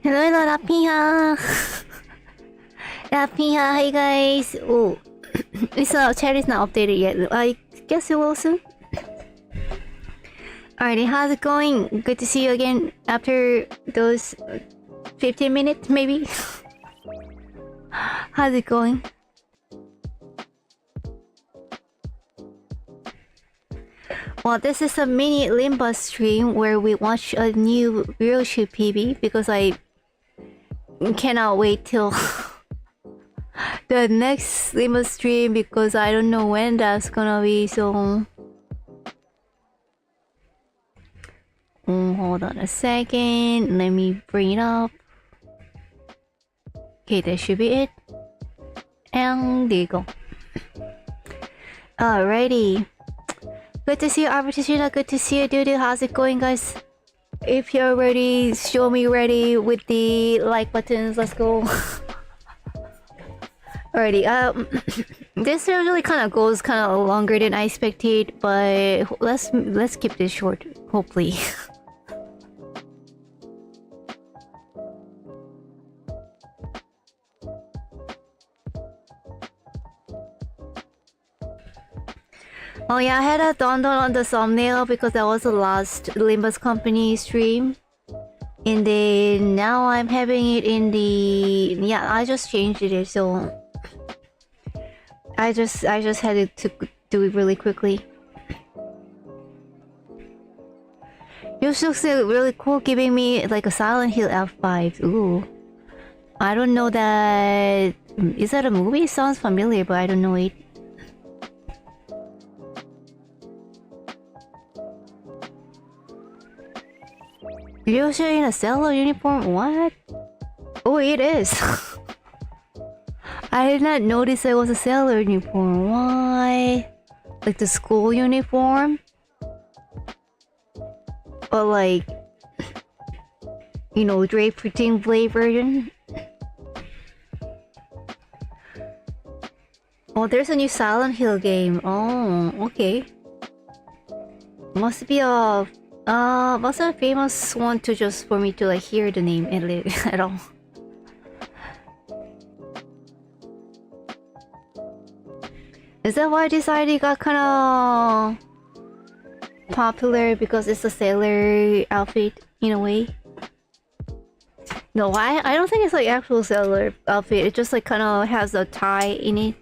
hello, Rapiha. Rapiha, hey guys. Oh, it's chat is not updated yet. I guess it will soon. Alrighty, how's it going? Good to see you again after those 15 minutes, maybe. How's it going? Well, this is a mini Limbus stream where we watch a new Ryoshu PB because I cannot wait till the next Limbus stream because I don't know when that's gonna be, so... hold on a second, let me bring it up. Okay, that should be it. And there you go. Alrighty. Good to see you, Arbitrina. Good to see you, Dudu. How's it going, guys? If you're ready, show me ready with the like buttons. Let's go. Alrighty. This usually kind of goes kind of longer than I expected, but let's keep this short. Hopefully. Oh yeah, I had a download on the thumbnail because that was the last Limbus company stream. And then now I'm having it in the... yeah, I just changed it, so... I just had to do it really quickly. Yoshi looks really cool, giving me like a Silent Hill F5. Ooh. I don't know that... is that a movie? It sounds familiar, but I don't know it. Ryoshu in a sailor uniform? What? Oh, it is. I did not notice it was a sailor uniform. Why? Like the school uniform? Or like... you know, draping blade version? Oh, there's a new Silent Hill game. Oh, okay. Must be a... what's a famous one to just for me to like hear the name at all? Is that why this ID got kind of popular because it's a sailor outfit in a way? No, I don't think it's like actual sailor outfit. It just like kind of has a tie in it,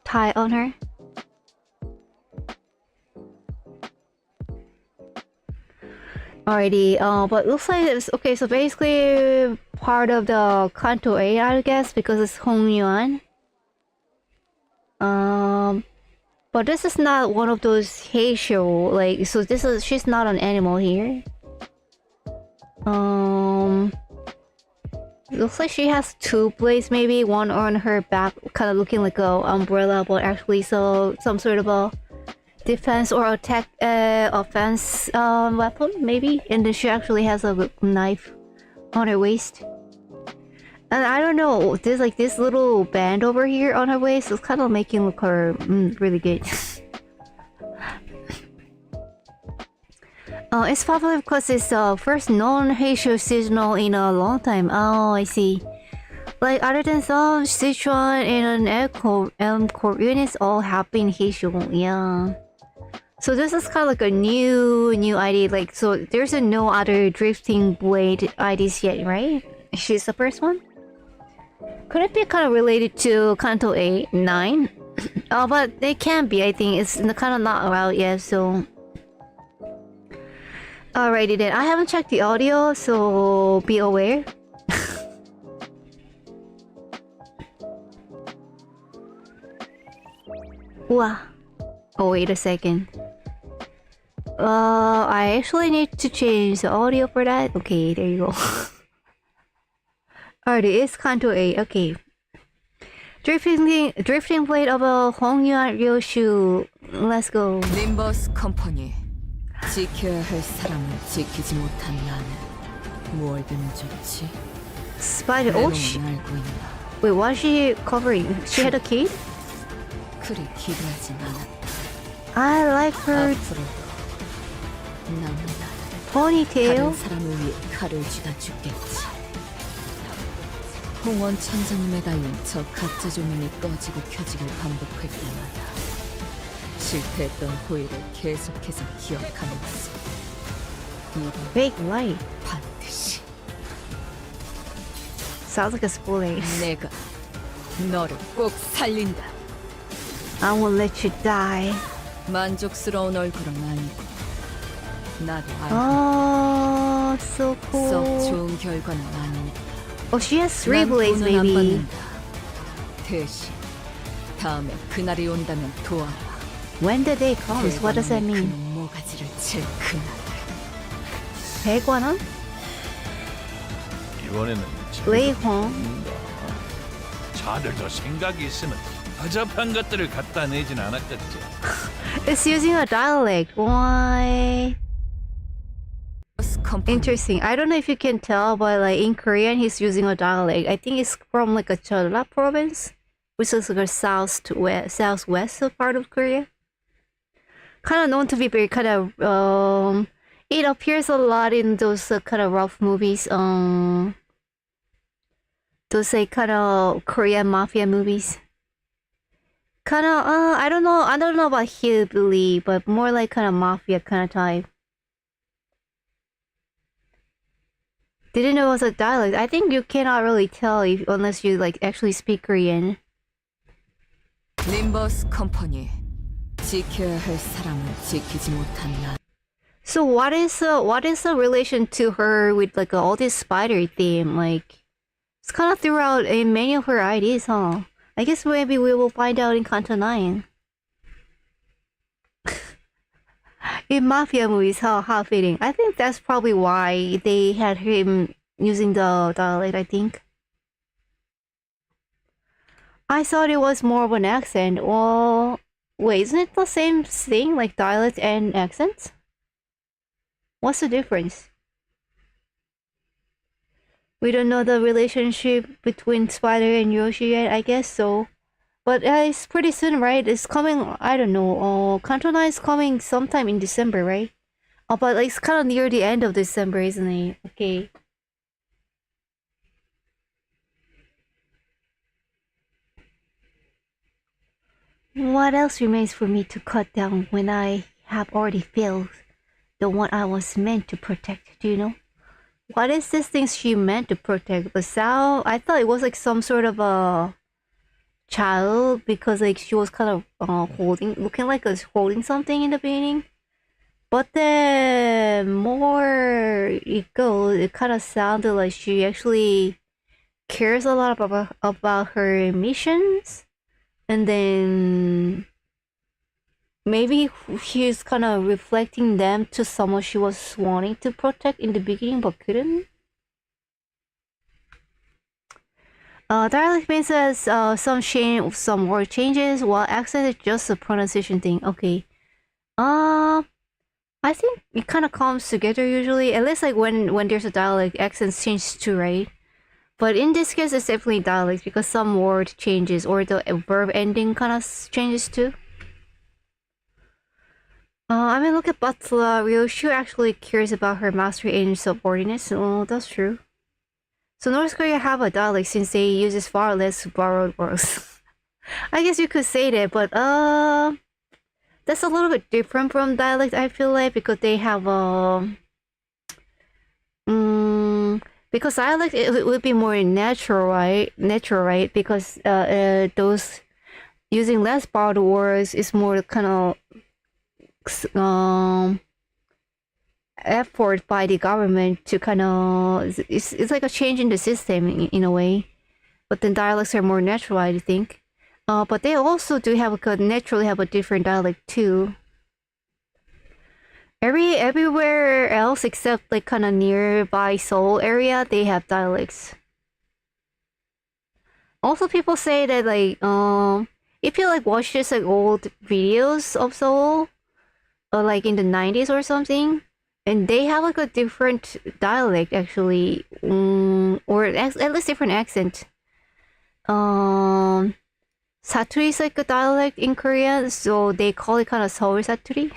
tie on her. Alrighty, but looks like it's okay. So basically, part of the Kanto 8, I guess, because it's Hongyuan. But this is not one of those Heisho, like, so this is, she's not an animal here. Looks like she has two blades, maybe one on her back, kind of looking like a umbrella, but actually so some sort of a defense or attack offense weapon maybe, and then she actually has a knife on her waist. And I don't know, there's like this little band over here on her waist. It's kind of making look her really good. It's popular because it's first non-Heisho seasonal in a long time. Oh, I see. Like other than some Sichuan and an core units all have been Heisho. Yeah. So this is kind of like a new ID, like, so there's no other drifting blade IDs yet, right? She's the first one? Could it be kind of related to Kanto 8, 9? Oh, but it can be, I think. It's kind of not out yet, so... Alrighty then, I haven't checked the audio, so be aware. Wow. Oh, wait a second. I actually need to change the audio for that. Okay, there you go. Alright, it's Kanto 8. Okay. Drifting blade of a Hongyuan Ryoshu. Let's go. Limbus Company. 지켜야 할 사람을 지키지 못한 나는 무얼든 좋지. Spider. Oh, wait, what is she covering? She had a kid? 그리 기도하진 않았다. I like her ponytail. 다른 사람을 위해 칼을 쥐다 죽겠지. 홍원 천장에 매달린 저 가짜 조명이 꺼지고 켜지길 반복할 때마다 실패했던 후회를 계속해서 기억하면서 이번 Fake light. 반드시 Sounds like a spoiler. 내가 너를 꼭 살린다. I won't let you die. 만족스러운 얼굴은 아니고 나도 알고 Oh, so 썩 cool. 좋은 결과는 아니니까. Oh, she has three 난 blades, 돈은 안 maybe. 받는다. 대신 다음에 그날이 온다면 도와라. When the day comes, what does that 대관원의 mean? 그놈 모가지를 칠 그날. 100원? 이번에는 레이홍. 자들도 생각이 있으면 허접한 것들을 갖다 내진 않았겠지. It's using a dialect. Why? 컴퍼니 Interesting. I don't know if you can tell, but like in Korean, he's using a dialect. I think it's from like a Jeolla province, which is like a southwest part of Korea. Kind of known to be very kind of it appears a lot in those kind of rough movies. Those like kind of Korean mafia movies. Kind of I don't know about hillbilly, but more like kind of mafia kind of type. Didn't know it was a dialect. I think you cannot really tell unless you like actually speak Korean. 림버스 컴퍼니 지켜야 할 사람은 지키지 못한 나. So what is the relation to her with like all this spider theme? Like it's kind of throughout in many of her ideas, huh? I guess maybe we will find out in Kanto 9. In mafia movies, how fitting. I think that's probably why they had him using the dialect, I think. I thought it was more of an accent. Well, wait, isn't it the same thing, like dialect and accent? What's the difference? We don't know the relationship between Spider and Yoshi yet, I guess so. But it's pretty soon, right? It's coming, I don't know, Kanto 9 is coming sometime in December, right? Oh, but like, it's kind of near the end of December, isn't it? Okay. What else remains for me to cut down when I have already filled the one I was meant to protect? Do you know? What is this thing she meant to protect? The sound? I thought it was like some sort of a child because like she was kind of looking like holding something in the beginning. But then more it goes, it kind of sounded like she actually cares a lot about her missions. And then maybe she's kind of reflecting them to someone she was wanting to protect in the beginning but couldn't. Dialect means some word changes, while accent is just a pronunciation thing. Okay. I think it kind of comes together usually. At least like when there's a dialect, accents change too, right? But in this case, it's definitely dialect because some word changes or the verb ending kind of changes too. I mean, look at Butler. Ryoshu actually cares about her mastery in subordinates. Oh, that's true. So North Korea have a dialect since they uses far less borrowed words. I guess you could say that, but that's a little bit different from dialect. I feel like because they have because dialect it would be more natural, right? Because those using less borrowed words is more kind of effort by the government to kind of it's like a change in the system in a way. But then dialects are more natural, I think. But they also do have naturally have a different dialect too. Everywhere else except like kind of nearby Seoul area, they have dialects. Also, people say that like if you like watch just like old videos of Seoul, or like in the 90s or something, and they have like a different dialect actually, or at least different accent. Saturi is like a dialect in Korea, so they call it kind of Seoul Saturi.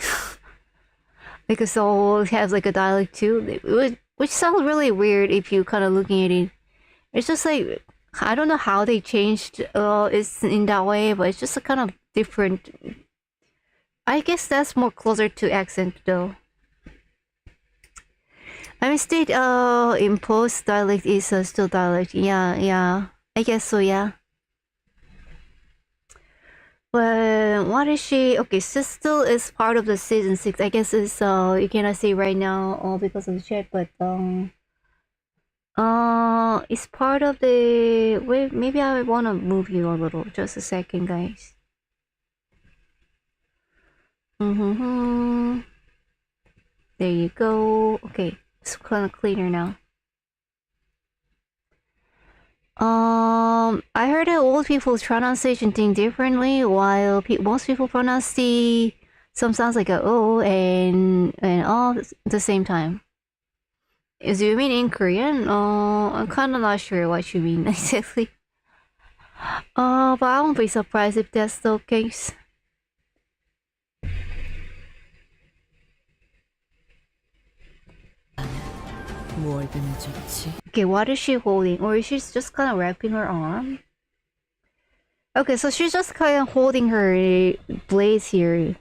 Because Seoul has like a dialect too, which sounds really weird if you kind of looking at it. It's just like I don't know how they changed it's in that way, but it's just a kind of different. I guess that's more closer to accent though. I mean, state imposed dialect is still dialect. Yeah, yeah. I guess so. Yeah. But what is she? Okay, Sistel is part of the season 6. I guess it's you cannot say right now because of the chat, but it's part of the. Wait, maybe I wanna move you a little. Just a second, guys. Mm-hmm. There you go. Okay, it's kind of cleaner now. I heard that old people pronounce Asian thing differently, while most people pronounce the some sounds like a O and all at the same time. Is you mean in Korean? I'm kind of not sure what you mean exactly. But I won't be surprised if that's the case. Okay, what is she holding? Or is she just kind of wrapping her arm? Okay, so she's just kind of holding her blades here.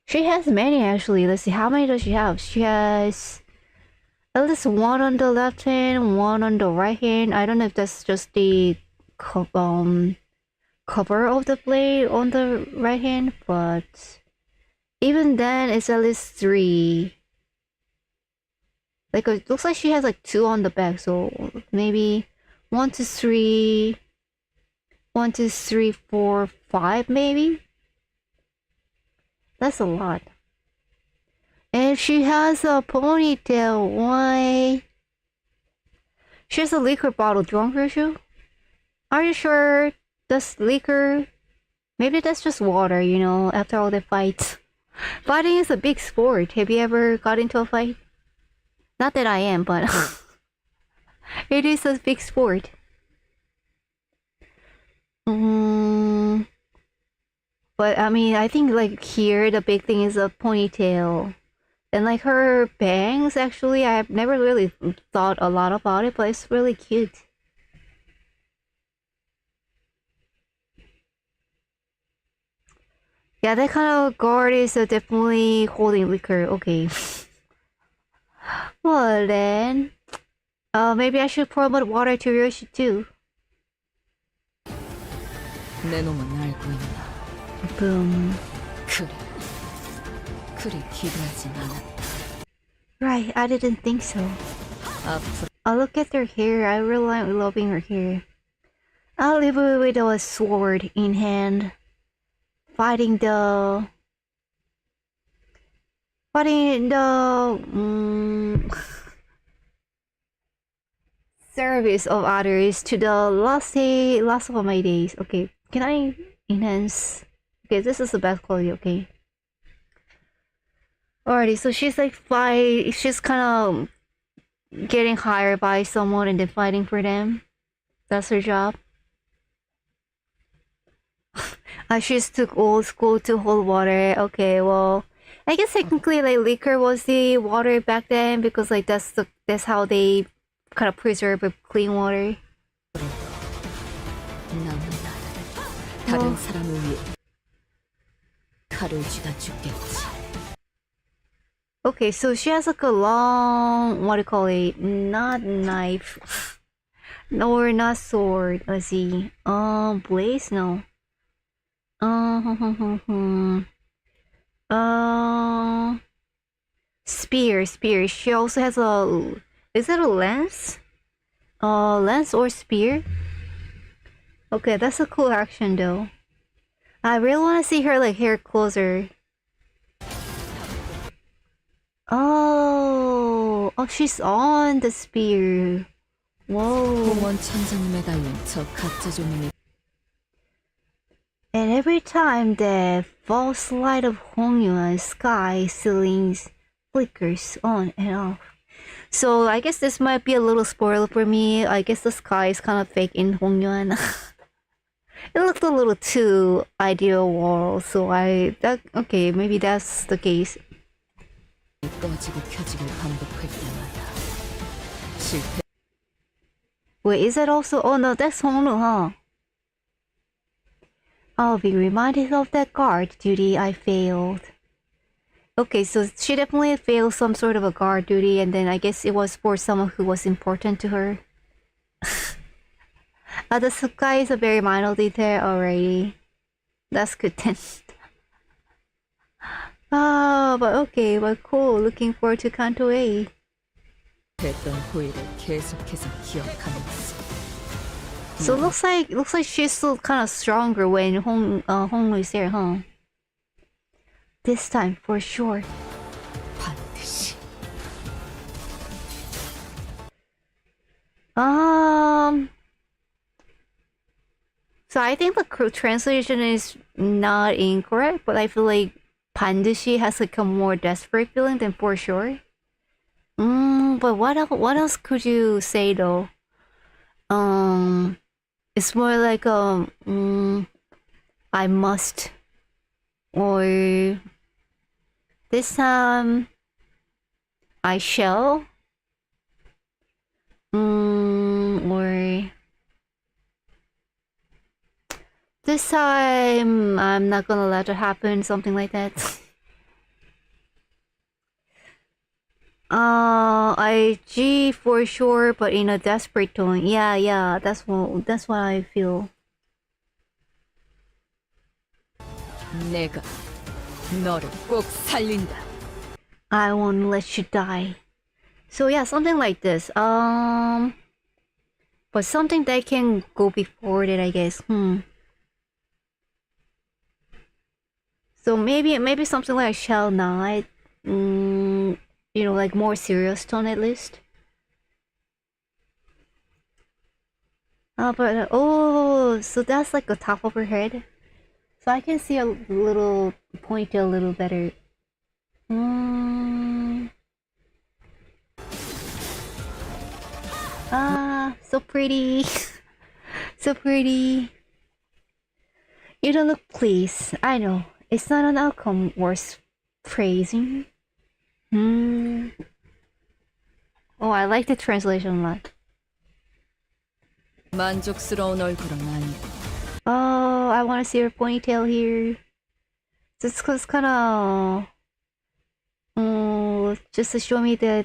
She has many actually. Let's see, how many does she have? She has at least one on the left hand, one on the right hand. I don't know if that's just the cover of the blade on the right hand, but even then, it's at least 3. Like, it looks like she has like 2 on the back, so maybe 1, 2, 3, 1, 2, 3, 4, 5, maybe. That's a lot. And she has a ponytail. Why? She has a liquor bottle. Drunk Ryoshu? Are you sure that's liquor? Maybe that's just water, you know, after all the fights. Fighting is a big sport. Have you ever got into a fight? Not that I am, but it is a big sport. But I mean, I think like here the big thing is a ponytail. And like her bangs, actually, I've never really thought a lot about it, but it's really cute. Yeah, that kind of guard is definitely holding liquor. Okay. Well then, maybe I should pour more water to Ryoshu too. 내 놈은 알고 있나? Boom. 그리 기대하진 않았다. Right, I didn't think so. 앞으로 Oh, look at her hair. I really like loving her hair. I'll live with a sword in hand, fighting the service of others to the last of my days. Okay, can I enhance? Okay, this is the best quality. Okay. Alrighty, so she's like she's kind of getting hired by someone and then fighting for them. That's her job. She's took old school to hold water. Okay, well, I guess technically like liquor was the water back then because like that's how they kind of preserve clean water. 다른 사람을 위해 칼을 쥐다 죽겠지. Okay, so she has like a long, what do you call it? Not knife, or not sword. Let's see. Blaze? No. Spear. She also has a. Is that a lance? Lance or spear? Okay, that's a cool action though. I really want to see her like hair closer. Oh, she's on the spear. Whoa. 공원 천장에 매달린 저 가짜 종이네. And every time the false light of Hongyuan's sky ceilings flickers on and off. So I guess this might be a little spoiler for me. I guess the sky is kind of fake in Hongyuan. It looked a little too ideal world, so okay, maybe that's the case. 꺼지고 켜지길 반복할 때마다 실패. Wait, is that also? Oh no, that's Hongnu, huh? I'll be reminded of that guard duty I failed. Okay, so she definitely failed some sort of a guard duty, and then I guess it was for someone who was important to her. The Sukai is a very minor detail already. That's good then. Oh, but okay, but cool. Looking forward to Kanto A. 했던 후회를 계속해서 기억하면서 So looks like she's still kind of stronger when Honglu is there, huh? This time for sure. 반드시 So I think the translation is not incorrect, but I feel like 반드시 has like a more desperate feeling than for sure. But what else could you say though? It's more like I must, or this time I shall, or this time I'm not gonna let it happen, something like that. IG for sure, but in a desperate tone. Yeah, that's what I feel. 내가 너를 꼭 살린다. I won't let you die. So yeah, something like this. But something that can go before it, I guess. So maybe something like shall not. You know, like more serious tone at least. But so that's like the top of her head. So I can see a little ponytail a little better. So pretty. So pretty. You don't look pleased. I know. It's not an outcome worth praising. Oh, I like the translation a lot. 만족스러운 얼굴은 아니다. Oh, I want to see her ponytail here. Just cause kinda... just to show me the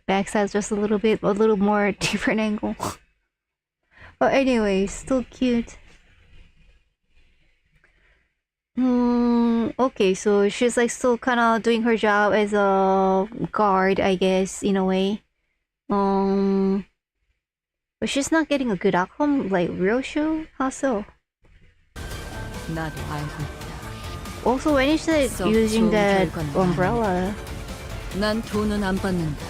backside just a little more different angle. But anyway, still cute. Okay, so she's like still kind of doing her job as a guard, I guess, in a way. But she's not getting a good outcome, like Ryoshu? How so? 나도 알고 있다. Also, when is it using that umbrella? 난 돈은 안 받는다.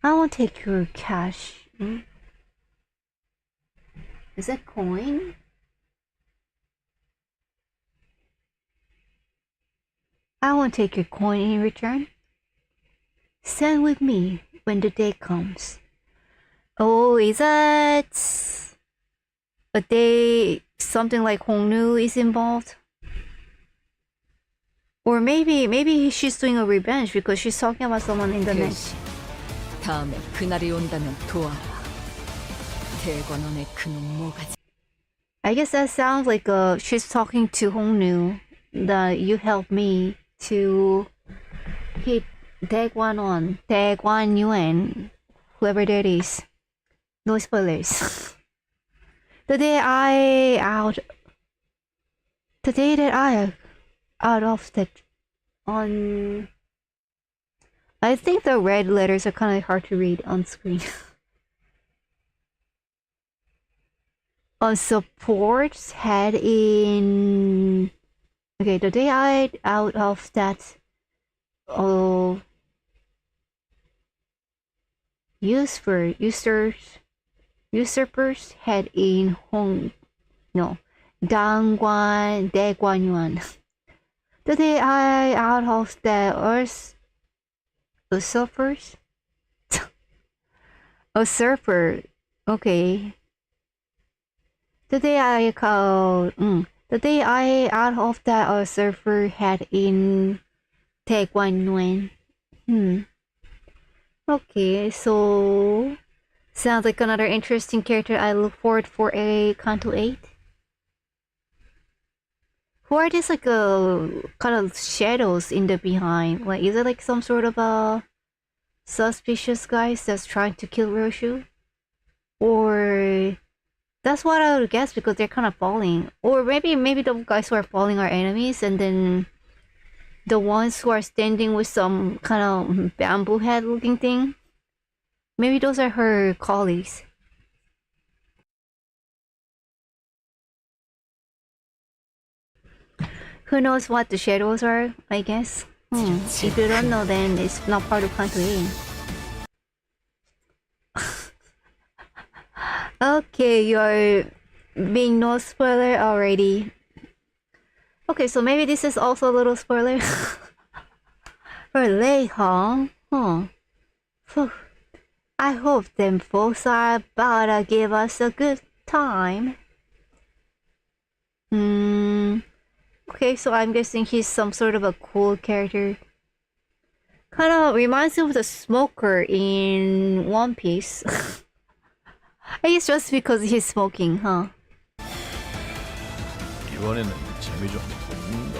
I won't take your cash. Is that coin? I won't take your coin in return. Stand with me when the day comes. Oh, is that a day something like Hongnu is involved? Or maybe she's doing a revenge because she's talking about someone in the next. 다음에 그날이 온다면 도와라. 대관원의 그놈 모가지. I guess that sounds like she's talking to Hongnu that you helped me to hit Daeguan Yuan, whoever that is. No spoilers. The day that I out of that on. I think the red letters are kind of hard to read on screen. On support head in. Okay, the day I out of that. Usurpers head in Daeguan Yuan. The day I out of the earth usurpers. Usurper. Okay. The day I out of the usurper head in Daeguan Yuan. Okay, so Sounds like another interesting character I look forward for a Kanto 8. Who are these like kind of shadows in the behind? Like, is it like some sort of a suspicious guys that's trying to kill Ryoshu? Or that's what I would guess because they're kind of falling. Or maybe the guys who are falling are enemies, and then the ones who are standing with some kind of bamboo head looking thing, maybe those are her colleagues. Who knows what the shadows are, I guess. If you don't know, then it's not part of Kanto 8. Okay, you're being no spoiler already. Okay, so maybe this is also a little spoiler. For Lei Hong. Phew. I hope them folks are about to give us a good time. Okay, so I'm guessing he's some sort of a cool character. Kind of reminds me of the smoker in One Piece. I guess just because he's smoking, huh? 이번에는 재미 좀 보는가?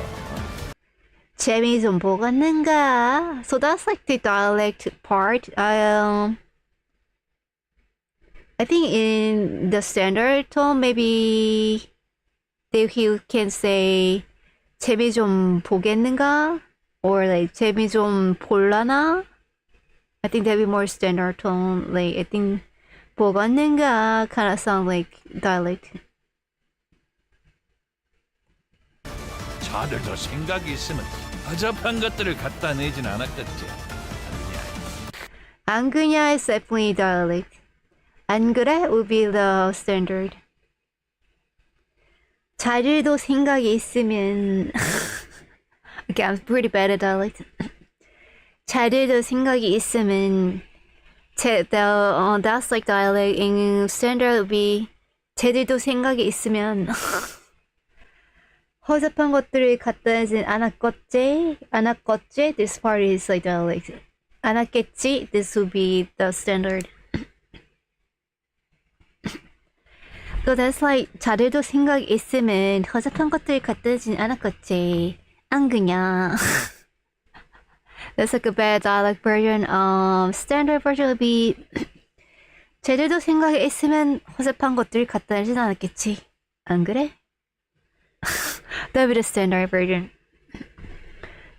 재미 좀 보겠는가? So that's like the dialect part. I think in the standard tone, maybe he can say 재미 좀 보겠는가? Or like 재미 좀 볼라나? I think that'd be more standard tone. Like I think 보겠는가 kind of sound like dialect. 자들도 생각이 있으면 허접한 것들을 갖다 내진 않았겠지. 안 그냐 is definitely dialect. 안 그래 would be the standard. 자들도 생각이 있으면 okay, I'm pretty bad at dialect. 자들도 생각이 있으면 that's like dialect. In standard would be 쟤들도 생각이 있으면 허접한 것들을 갖다 내진 않았겠지. This part is like dialect. 않았겠지. This would be the standard. So that's like 자들도 생각 있으면 허접한 것들 갖다 주진 않았겠지. 안 그냐. That's like a bad dialect version. Standard version would be 쟤들도 생각이 있으면 허접한 것들 갖다 주진 않았겠지. 안 그래? That'd be the standard version.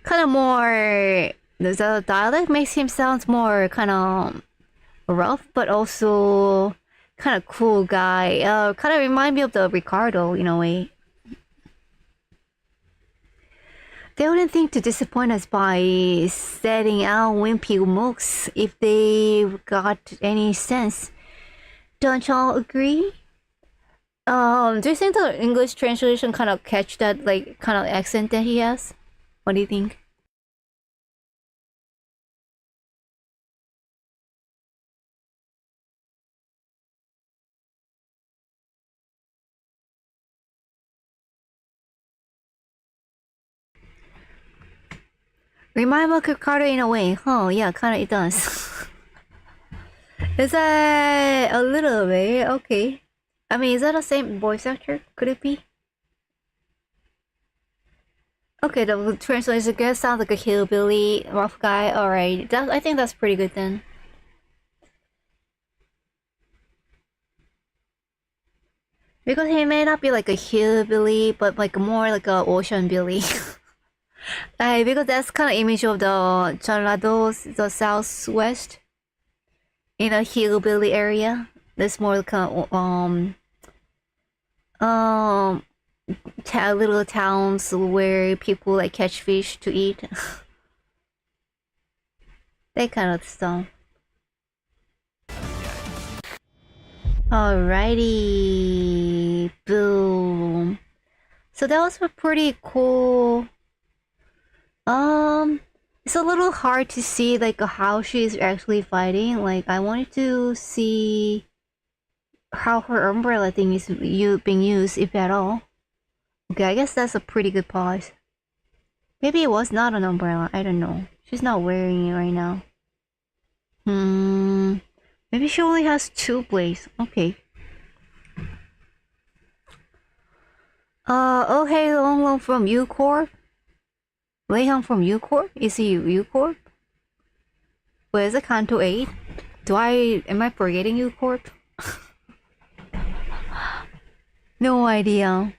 Kind of more. The dialect makes him sound more kind of rough, but also kind of cool guy. Kind of remind me of the Ricardo in a way. They wouldn't think to disappoint us by setting out wimpy mooks if they got any sense. Don't y'all agree? Do you think the English translation kind of catch that like kind of accent that he has? What do you think? Remind me of Ricardo in a way. Oh, yeah, kind of it does. Is that a little bit? Okay. I mean, is that the same voice actor? Could it be? Okay, the translation guess sounds like a hillbilly rough guy. Alright, I think that's pretty good then. Because he may not be like a hillbilly, but like more like a ocean billy. Because that's kind of image of the Chalados, the southwest, in a hillbilly area. That's more kind of little towns where people like catch fish to eat. That kind of stuff. Alrighty, boom. So that was a pretty cool. It's a little hard to see like how she's actually fighting. Like I wanted to see how her umbrella thing is being used, if at all. Okay, I guess that's a pretty good pause. Maybe it was not an umbrella. I don't know. She's not wearing it right now. Maybe maybe she only has 2 blades. Okay. Oh hey, Long Long from U Corp. Wei Hong from U Corp. Is he U Corp? Where's the Kanto 8? Am I forgetting U Corp? No idea.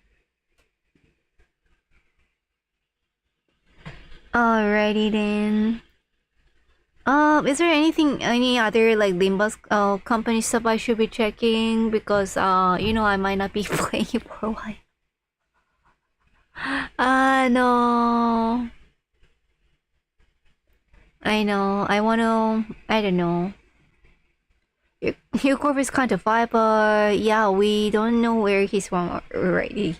Alrighty then. Is there any other like Limbus company stuff I should be checking? Because you know, I might not be playing it for a while. No. I know. I don't know. Hucorp is kind of fine, but yeah, we don't know where he's from already.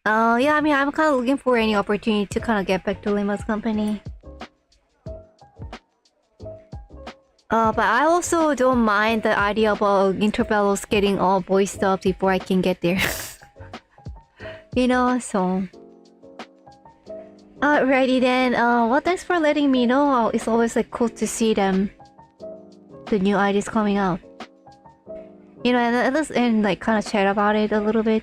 Yeah, I mean, I'm kind of looking for any opportunity to kind of get back to Lima's company. But I also don't mind the idea about Interbellos getting all voiced up before I can get there. You know, so... Alrighty then, well, thanks for letting me know. It's always like cool to see them. The new ideas coming out. You know, and like kind of chat about it a little bit.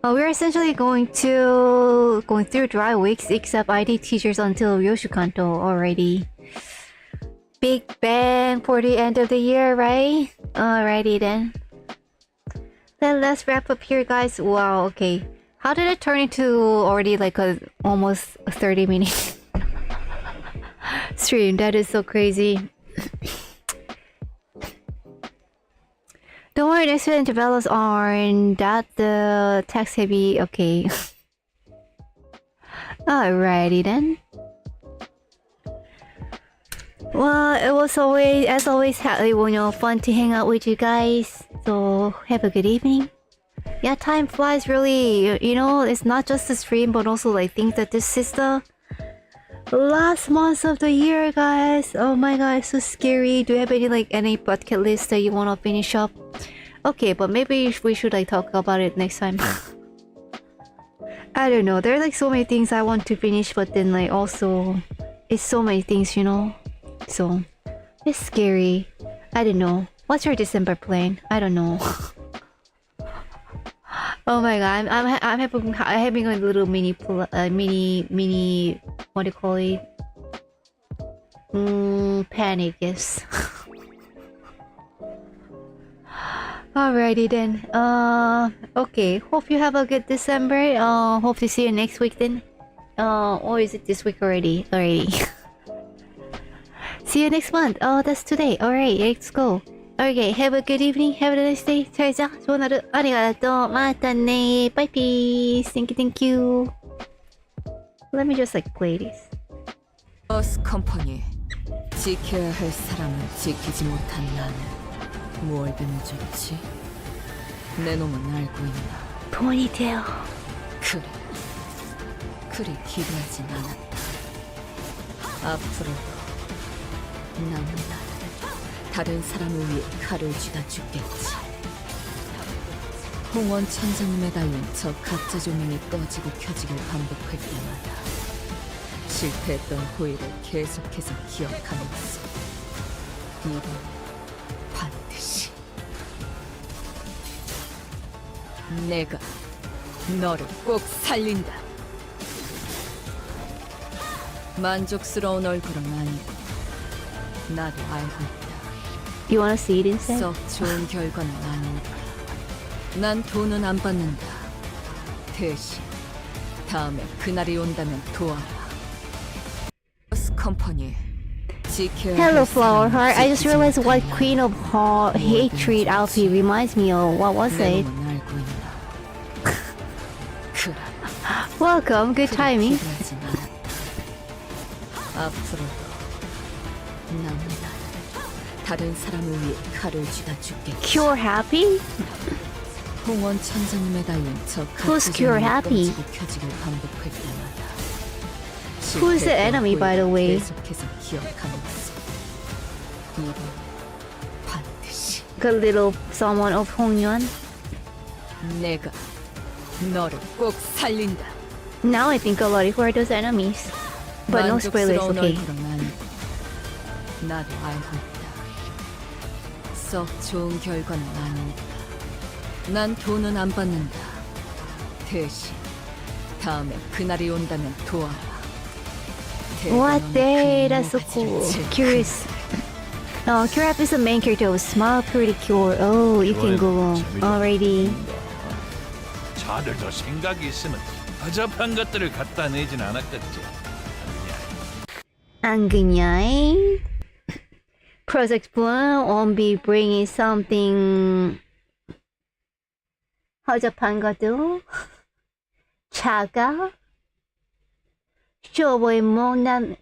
We're essentially going through dry weeks, except ID teachers until Ryoshu Kanto already. Big bang for the end of the year, right? Alrighty then. Then let's wrap up here, guys. Wow, okay. How did it turn into already like almost a 30-minute stream? That is so crazy. Don't worry, next week developers aren't that the text heavy. Okay. Alrighty then. Well, it was always, as always, fun to hang out with you guys. So have a good evening. Yeah, time flies really. You know, it's not just the stream, but also like things that this is the last month of the year, guys. Oh my god, it's so scary. Do you have any bucket list that you want to finish up? Okay, but maybe we should like talk about it next time. I don't know. There are like so many things I want to finish, but then like also it's so many things, you know. So it's scary. I don't know. What's your December plan? I don't know. Oh my god, I'm having a little mini what do you call it? Panic, yes. Alrighty then. Okay. Hope you have a good December. Hope to see you next week then. Or is it this week already? Already. See you next month. Oh, that's today. Alright, let's go. Okay, have a good evening. Have a nice day. 잘 자. 좋은 하루. 아리가또. 마타네. Bye peace. Thank you. Let me just like play this. 버스 컴퍼니. 지켜야 할 사람은 지키지 못한 나는 뭘 비면 좋지? 내 놈은 알고 있나? Ponytail. 그리 기대하진 않았다. 앞으로도 나는 다른 사람을 위해 칼을 쥐다 죽겠지. 홍원 천장에 매달린 저 가짜 조명이 꺼지고 켜지길 반복할 때마다 실패했던 후회를 계속해서 기억하면서 이건 반드시 내가 너를 꼭 살린다. 만족스러운 얼굴은 아니고 나도 알고 있다. You wanna see it instead? 썩 좋은 결과는 아닌가. 난 돈은 안 받는다. 대신 다음에 그날이 온다면 도와라. 버스 컴퍼니. Hello, Flower Heart. I just realized what Queen of Hatred outfit reminds me of. What was it? Welcome. Good timing. 앞으로도 난 다른 사람을 위해 칼을 쥐다 죽겠지. Cure Happy? 홍원 천장에 매달린 저 Who's Cure Happy? 켜지길 반복할 때마다 Who's the enemy, by the way? 계속해서 기억하면서 이건 반드시 Good little someone of 홍윤. 내가 너를 꼭 살린다. Now I think about it. Who are those enemies? But no spoilers, 만족스러운 okay. 얼굴은 아니고 나도 알고 있다. 썩 좋은 결과는 아니니까. 난 돈은 안 받는다. 대신 다음에 그날이 온다면 도와라. What day? 대단한 That's so 가지를 cool. 즐겨. Curious. Curap is the main character of Smile Pretty Cure. Oh, you can go already. 자들도 생각이 있으면 허접한 것들을 갖다 내진 않았겠지. 안 그냥. Project Bloom won't be bringing something 허접한 것도 차가 쇼보이모난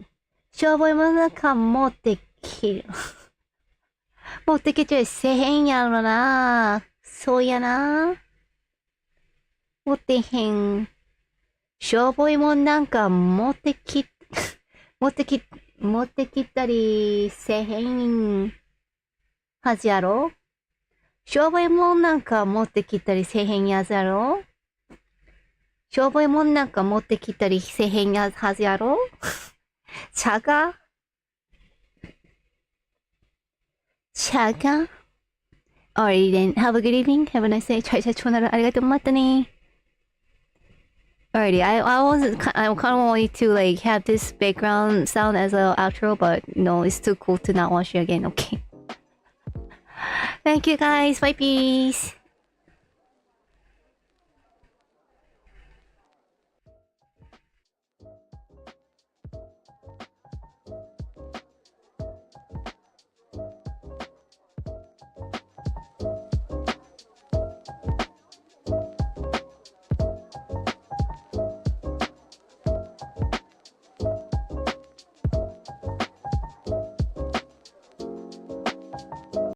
쇼보이모나카 못되키 못되키 세행야로나 소야나 못되행 쇼보이모난카 못되키 못되키다리 세행 하지 않아? 쇼보이몬なんか持ってきたりせへんやつやろ쇼보이몬なんか持ってきたりせへんやつやろ차가? Alright then, have a good evening, have a nice day. 잘 전화를 아리가또 고맙다니. Alrighty, I kind of wanted to like have this background sound as a outro, but no, it's too cool to not watch it again. Okay. Thank you guys. Bye, peace.